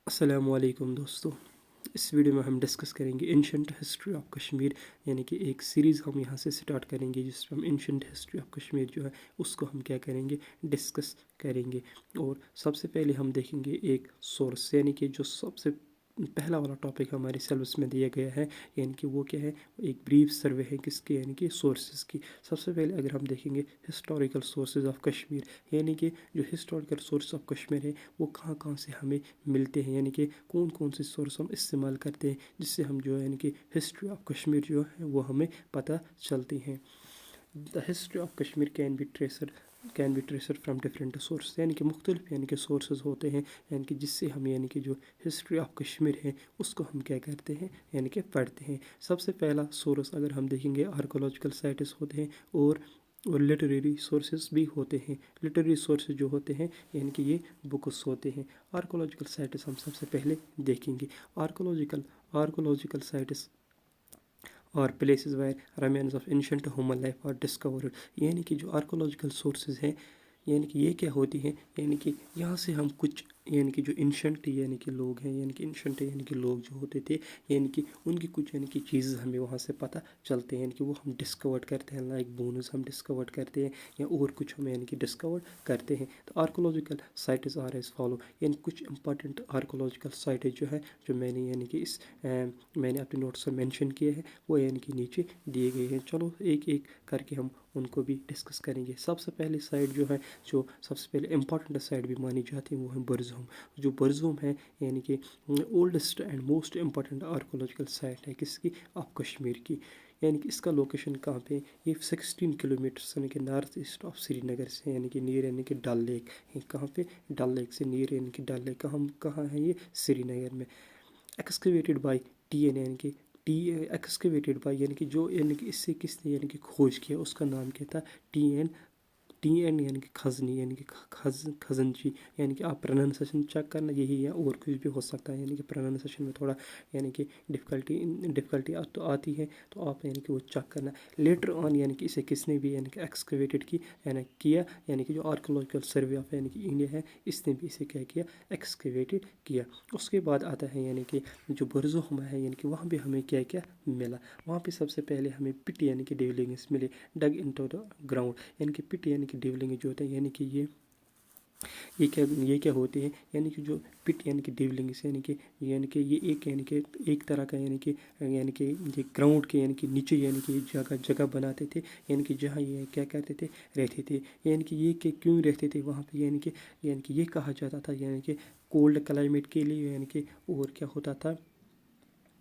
السلام علیکم دوستو، اس ویڈیو میں ہم ڈسکس کریں گے انشنٹ ہسٹری آف کشمیر، یعنی کہ ایک سیریز ہم یہاں سے سٹارٹ کریں گے جس میں ہم انشنٹ ہسٹری آف کشمیر جو ہے اس کو ہم کیا کریں گے، ڈسکس کریں گے۔ اور سب سے پہلے ہم دیکھیں گے ایک سورس، یعنی کہ جو سب سے پہلا والا ٹاپک ہمارے سیلبس میں دیا گیا ہے، یعنی کہ وہ کیا ہے، ایک بریف سروے ہے کس کی، یعنی کہ سورسز کی۔ سب سے پہلے اگر ہم دیکھیں گے ہسٹوریکل سورسز آف کشمیر، یعنی کہ جو ہسٹوریکل سورس آف کشمیر ہے وہ کہاں کہاں سے ہمیں ملتے ہیں، یعنی کہ کون کون سے سورس ہم استعمال کرتے ہیں جس سے ہم جو ہے یعنی کہ ہسٹری آف کشمیر جو ہے وہ ہمیں پتہ چلتی ہیں۔ The history of Kashmir can be traced from different source, یعنی کہ مختلف یعنی کہ سورسز ہوتے ہیں، یعنی کہ جس سے ہم یعنی کہ جو ہسٹری آف کشمیر ہے اس کو ہم کیا کرتے ہیں، یعنی کہ پڑھتے ہیں۔ سب سے پہلا سورس اگر ہم دیکھیں گے آرکولوجیکل سائٹس ہوتے ہیں اور لٹریری سورسز بھی ہوتے ہیں۔ لٹریری سورسز جو ہوتے ہیں یعنی کہ یہ بکس ہوتے ہیں۔ آرکولوجیکل سائٹس ہم سب سے پہلے دیکھیں گے۔ آرکولوجیکل سائٹس اور places where remains of ancient human life are discovered, یعنی کہ جو آرکولوجیکل سورسز ہیں یعنی کہ یہ کیا ہوتی ہیں، یعنی کہ یہاں سے ہم کچھ یعنی کہ جو انشنٹ یعنی کہ لوگ ہیں، یعنی کہ انشنٹ یعنی کہ لوگ جو ہوتے تھے یعنی کہ ان کی کچھ یعنی کہ چیزیں ہمیں وہاں سے پتہ چلتے ہیں، یعنی کہ وہ ہم ڈسکور کرتے ہیں، لائک بونز ہم ڈسکور کرتے ہیں یا اور کچھ ہم یعنی کہ ڈسکور کرتے ہیں۔ تو archaeological sites are as follow, یعنی کچھ امپورٹنٹ آرکولوجیکل سائٹس جو ہے جو میں نے یعنی کہ میں نے اپنے نوٹس میں مینشن کیے ہیں وہ یعنی کہ نیچے دیے گئے ہیں۔ چلو ایک ایک کر کے ہم ان کو بھی ڈسکس کریں گے۔ سب سے پہلی سائٹ جو ہے، جو سب سے پہلے امپورٹنٹ سائٹ بھی مانی جاتی ہے، وہ ہے برزہوم۔ جو برزہوم ہے یعنی کہ oldest and most important archaeological site ہے کس کی، آف کشمیر کی، یعنی کہ اس کا لوکیشن کہاں پہ، یہ 16 کلومیٹرس یعنی کہ نارتھ ایسٹ آف سری نگر سے، یعنی کہ نیر یعنی کہ ڈل لیک، کہاں پہ، ڈل لیک سے نیر یعنی کہ ڈل لیک کہاں ہے، یہ سری نگر میں۔ ایکسکیویٹڈ بائی ٹی این، یعنی کہ ایکسکیویٹڈ بائی یعنی کہ جو یعنی کہ اس سے کس نے یعنی کہ کھوج کیا، اس کا نام کیا تھا، ٹی این یعنی کہ کھزنی، یعنی کہ کھزنچی، یعنی کہ آپ پروننسیشن چیک کرنا، یہی ہے اور کچھ بھی ہو سکتا ہے، یعنی کہ پروننسیشن میں تھوڑا یعنی کہ ڈفیکلٹی تو آتی ہے، تو آپ یعنی کہ وہ چیک کرنا۔ لیٹر آن یعنی کہ اسے کس نے بھی یعنی کہ ایکسکیویٹڈ کیا، یعنی کہ جو آرکولوجیکل سروے آف یعنی کہ انڈیا ہے اس نے بھی اسے کیا کیا، ایکسکیویٹڈ کیا۔ اس کے بعد آتا ہے یعنی کہ جو برزہوم ہے، یعنی کہ وہاں بھی ہمیں کیا کیا ملا، وہاں پہ سب سے پہلے ہمیں پٹ یعنی کہ ڈیولنگس ملے، ڈگ انٹو دا گراؤنڈ، یعنی کہ پٹ یعنی کہ ڈیولنگ جو ہوتا ہے، یعنی کہ یہ کیا ہوتے ہیں، یعنی کہ جو پٹ یعنی کہ ڈیولنگس یعنی کہ یہ ایک طرح کا یعنی کہ یہ گراؤنڈ کے یعنی کہ نیچے یعنی کہ جگہ بناتے تھے، یعنی کہ جہاں یہ کیا کرتے تھے، رہتے تھے، یعنی کہ یہ کیوں رہتے تھے وہاں پہ، یعنی کہ یہ کہا جاتا تھا یعنی کہ کولڈ کلائمیٹ کے لیے، یعنی کہ اور کیا ہوتا تھا،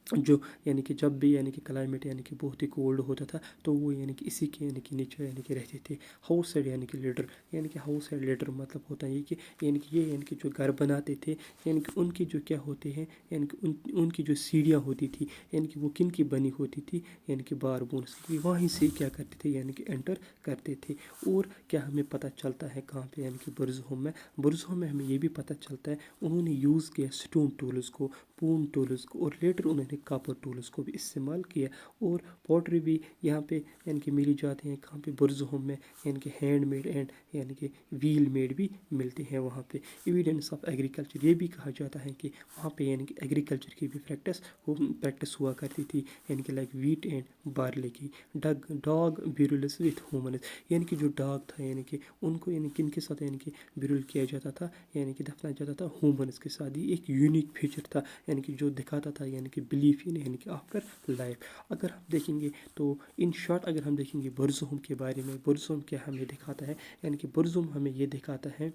جو یعنی کہ جب بھی یعنی کہ کلائمیٹ یعنی کہ بہت ہی کولڈ ہوتا تھا تو وہ یعنی کہ اسی کے یعنی کہ نیچے یعنی کہ رہتے تھے۔ ہاؤس سائڈ یعنی کہ لیڈر، یعنی کہ ہاؤس سائڈ لیڈر مطلب ہوتا ہے یہ کہ یعنی کہ یہ یعنی کہ جو گھر بناتے تھے، یعنی کہ ان کی جو کیا ہوتے ہیں، یعنی کہ ان کی جو سیڑھیاں ہوتی تھی، یعنی کہ وہ کن کی بنی ہوتی تھی، یعنی کہ بار بونس کی، وہیں سے کیا کرتے تھے، یعنی کہ انٹر کرتے تھے۔ اور کیا ہمیں پتہ چلتا ہے کہاں پہ، یعنی کہ برزہوم میں ہمیں یہ بھی پتہ چلتا ہے انہوں نے یوز کیا اسٹون ٹولز کو، پون ٹولز کو، اور لیٹر انہوں نے کاپر ٹولز کو بھی استعمال کیا۔ اور پوٹری بھی یہاں پہ یعنی کہ ملی جاتے ہیں کہاں پہ، برزہوم میں، یعنی کہ ہینڈ میڈ اینڈ یعنی کہ ویل میڈ بھی ملتے ہیں وہاں پہ۔ ایویڈنس آف ایگریکلچر، یہ بھی کہا جاتا ہے کہ وہاں پہ یعنی کہ ایگریکلچر کی بھی پریکٹس ہوا کرتی تھی، یعنی کہ لائک ویٹ اینڈ بارلے کی۔ ڈاگ بیرولس وتھ ہومنز، یعنی کہ جو ڈاگ تھا یعنی کہ ان کو یعنی کن کے ساتھ یعنی کہ بیرول کیا جاتا تھا، یعنی کہ دفنا جاتا تھا ہومنز کے ساتھ۔ یہ ایک یونیک فیچر تھا، یعنی کہ جو دکھاتا تھا یعنی کہ بلیف یعنی کہ آفٹر لائف۔ اگر ہم دیکھیں گے تو ان شارٹ اگر ہم دیکھیں گے برزہوم کے بارے میں، برزہوم کیا ہمیں دکھاتا ہے، یعنی کہ برزہوم ہمیں یہ دکھاتا ہے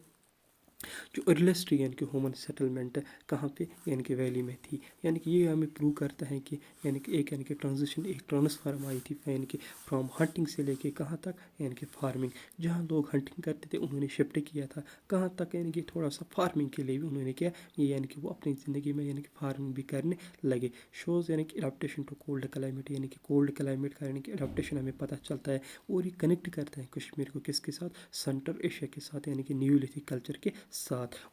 جو ارلیسٹ یعنی کہ ہیومن سیٹلمنٹ کہاں پہ، یعنی کہ ویلی میں تھی، یعنی کہ یہ ہمیں پروو کرتا ہے کہ یعنی کہ ایک یعنی کہ ٹرانسفارم آئی تھی، یعنی کہ فرام ہنٹنگ سے لے کے کہاں تک، یعنی کہ فارمنگ۔ جہاں لوگ ہنٹنگ کرتے تھے انہوں نے شفٹ کیا تھا کہاں تک، یعنی کہ تھوڑا سا فارمنگ کے لیے بھی انہوں نے کیا، یہ یعنی کہ وہ اپنی زندگی میں یعنی کہ فارمنگ بھی کرنے لگے۔ شوز یعنی کہ اڈاپٹیشن ٹو کولڈ کلائمیٹ، یعنی کہ کولڈ کلائمیٹ کا یعنی کہ اڈاپٹیشن ہمیں پتہ چلتا ہے، اور یہ کنیکٹ کرتا ہے کشمیر کو کس کے ساتھ، سینٹرل ایشیا کے ساتھ، یعنی کہ نیولتھک کلچر کے 7।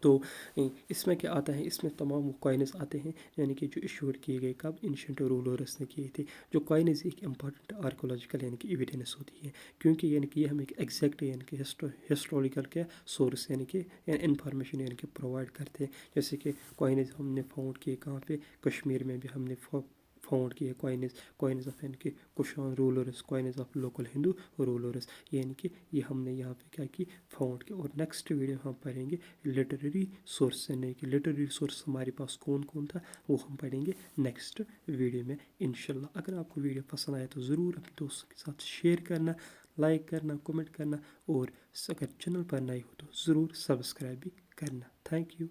تو اس میں کیا آتا ہے، اس میں تمام وہ کوائنز آتے ہیں یعنی کہ جو ایشوڈ کیے گئے کب انشنٹ رولرس نے کیے تھے. جو کوائنز ایک امپارٹنٹ آرکولوجیکل یعنی کہ ایویڈنس ہوتی ہے، کیونکہ یعنی کہ یہ ہمیں ایک ایگزیکٹ یعنی کہ ہسٹوریکل کیا سورس یعنی کہ انفارمیشن یعنی کہ پرووائڈ کرتے ہیں. جیسے کہ کوائنز ہم نے فاؤنڈ کیے کہاں پہ، کشمیر میں بھی ہم نے فاؤنڈ کیے کوائنز آف یعنی کہ Kushan rulers, coins of local Hindu rulers, یعنی کہ یہ ہم نے یہاں پہ کیا کی فاؤنڈ کیا. اور نیکسٹ ویڈیو ہم پڑھیں گے لٹریری سورس یعنی کہ لٹریری سورس ہمارے پاس کون کون تھا، وہ ہم پڑھیں گے نیکسٹ ویڈیو میں انشاءاللہ. اگر آپ کو ویڈیو پسند آئے تو ضرور اپنے دوستوں کے ساتھ شیئر کرنا، لائک کرنا، کمنٹ کرنا، اور اگر چینل پر نئے ہو تو ضرور سبسکرائب بھی کرنا. Thank you.